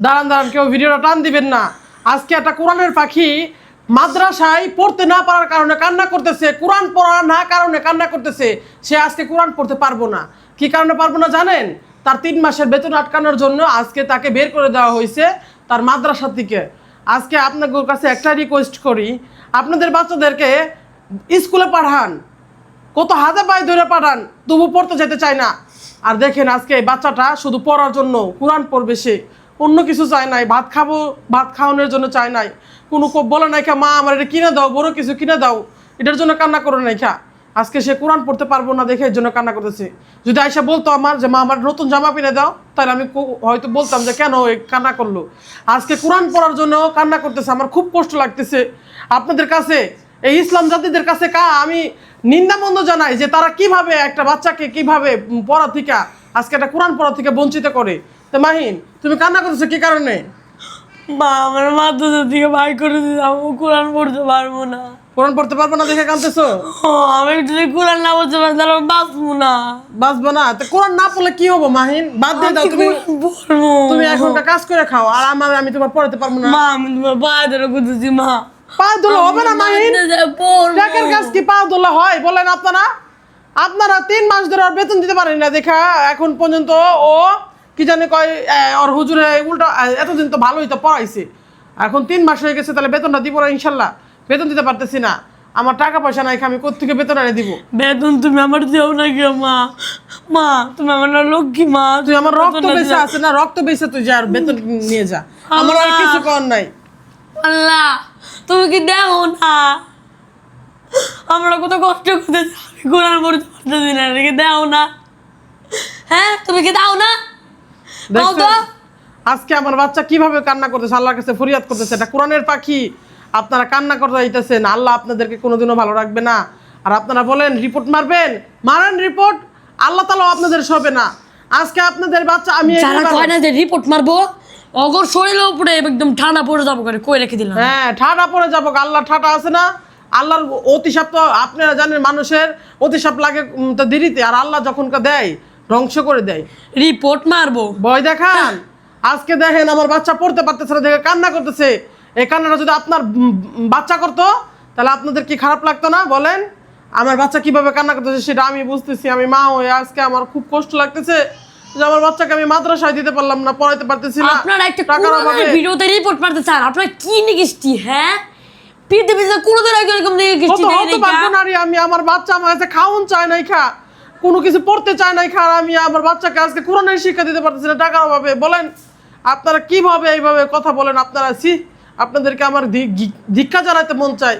দাঁড়ান দাঁড়ান, কেউ ভিডিওটা টান দিবেন না। আজকে একটা কোরআনের পাখি মাদ্রাসায় পড়তে না পারার কারণে কান্না করতেছে, কোরআন পড়া না কারণে কান্না করতেছে। সে আজকে কোরআন পড়তে পারবো না। কি কারণে পারবো না জানেন? তার 3 মাসের বেতন আটকানোর জন্য আজকে তাকে বের করে দেওয়া হয়েছে তার মাদ্রাসা থেকে। আজকে আপনাদের কাছে একটা রিকোয়েস্ট করি, আপনাদের বাচ্চাদেরকে স্কুলে পাঠান, কত হাতে পায়ে ধরে পাঠান, তবু পড়তে যেতে চায় না। আর দেখেন আজকে এই বাচ্চাটা শুধু পড়ার জন্য কোরআন পড়বে, সে অন্য কিছু চায় নাই। ভাত খাবো, ভাত খাওয়ানোর জন্য চায় নাই, কোনো বলে নাই খা মা আমার এটা কিনে দাও, বড় কিছু কিনে দাও, এটার জন্য কান্না করে নাই খা। আজকে সে কোরআন পড়তে পারবো না দেখে এর জন্য কান্না করতেছে। যদি আয়সা বলতো আমার যে মা আমার নতুন জামা কিনে দাও, তাহলে আমি হয়তো বলতাম যে কেন এই কান্না করলো। আজকে কোরআন পড়ার জন্য কান্না করতেছে, আমার খুব কষ্ট লাগতেছে। আপনাদের কাছে, এই ইসলাম জাতিদের কাছে আমি নিন্দামন্দ জানাই যে তারা কিভাবে একটা বাচ্চাকে কিভাবে পড়া থেকে আজকে একটা কোরআন পড়া থেকে বঞ্চিত করে। তো মাহিন, তুমি কান্না করতেছো কি কারণে? মা আমার মাদ্রাসা থেকে ভাই করে দিতে, আমি কোরআন পড়তে পারবো না। কোরআন পড়তে পারবো না দেখে কাঁদতেছো? আমি যদি কোরআন না পড়তে পারি তাহলে আমি বাঁচবো না। বাঁচবো না? তো কোরআন না পড়লে কি হবো মাহিন? বাদ দিয়ে দাও, তুমি পড়বো। তুমি এখনকার কাজ করে খাও, আর আমি তোমার পড়াতে পারবো না। মা আমি তোমার পায়ে ধরে করতেছি মা। পা ধুলো হবে না মাহিন? টাকার কাজ কি পা ধুলো হয় বলেন আপনারা? আপনারা 3 মাস ধরে ওর বেতন দিতে পারেন না দেখা এখন পর্যন্ত। ও কি জানে কয় ওর হুজুরে উল্টা এতদিন তো ভালোই তো পড়াইছে, এখন 3 মাস হয়ে গেছে, তাহলে বেতনটা দিব না ইনশাল্লাহ। বেতন দিতে পারতেছি না, আমার টাকা পয়সা নাই, আমি কোত্থেকে বেতন এনে দিব? বেতন তুমি আমার দেও না কে মা? মা তুমি আমার না লক্ষ্মী মা। তুই আমার রক্ত বেঁচে আছে না, রক্ত বেঁচে তুই যা আর বেতন নিয়ে যা, আমার আর কিছু করার নাই। আল্লাহ তুমি কি দেখো না আমরা কত কষ্ট করতেছি, আমি কোরআন পড়তে পারতেছি না, কি দাও না? হ্যাঁ তুমি কি দাও না? দাও তো। দেখছেন আজকে আমার বাচ্চা কিভাবে কান্না করতেছে, আল্লাহর কাছে ফরিয়াদ করতেছে। এটা কোরআনের পাখি, আপনারা কান্না করতে যাইতেছেন, আল্লাহ আপনাদেরকে কোনোদিনও ভালো রাখবে না। আর আপনারা বলেন রিপোর্ট মারবেন, মারেন রিপোর্ট, আল্লাহ তাআলাও আপনাদের সবে না। আজকে আপনাদের বাচ্চা আমি যারা কয় না যে রিপোর্ট মারবো, অগর শরীরের উপরে একদম ঠান্ডা পড়ে যাবো করে কই রেখে দিলাম। হ্যাঁ ঠাডা পড়ে যাবো, আল্লাহ ঠাডা আছে না? আল্লাহর অতিশাপ তো আপনারা জানেন, মানুষের অতিশাপ লাগে তো দেরিতে, আর আল্লাহ যখন দেয় ধ্বংস করে দেয়। রিপোর্ট মারবো ভয় দেখান। আজকে দেখেন আমার বাচ্চা পড়তে পারতেছে না দেখে কান্না করতেছে। এই কান্নাটা যদি আপনার বাচ্চা করতো তাহলে আপনাদের কি খারাপ লাগতো না বলেন? আমার বাচ্চা কিভাবে কান্না করতেছে সেটা আমি বুঝতেছি, আমি মা হয়ে আজকে আমার খুব কষ্ট লাগতেছে যে আমার বাচ্চাকে আমি মাদ্রাসায় দিতে পারলাম না, পড়াইতে পারতেছি না। আপনারা একটা টাকার কোরআনের অভাবে। ভিডিওতে রিপোর্ট মারতে চান, আপনারা কি নিগিষ্টি? হ্যাঁ পৃথিবীতে কোনোদিন আগে এরকম নিগিষ্টি কত নেই হতে পারবো নারী আমি, আমার বাচ্চা আমার কাছে খাওন চায় নাই খা, কোনো কিছু পড়তে চায় নাই খা, আর আমি আমার বাচ্চাকে আজকে কোরআনের শিক্ষা দিতে পারতেছি না টাকার অভাবে। বলেন আপনারা কিভাবে এইভাবে কথা বলেন? আপনারা আপনাদেরকে আমার ধিক্কার জানাইতে মন চায়।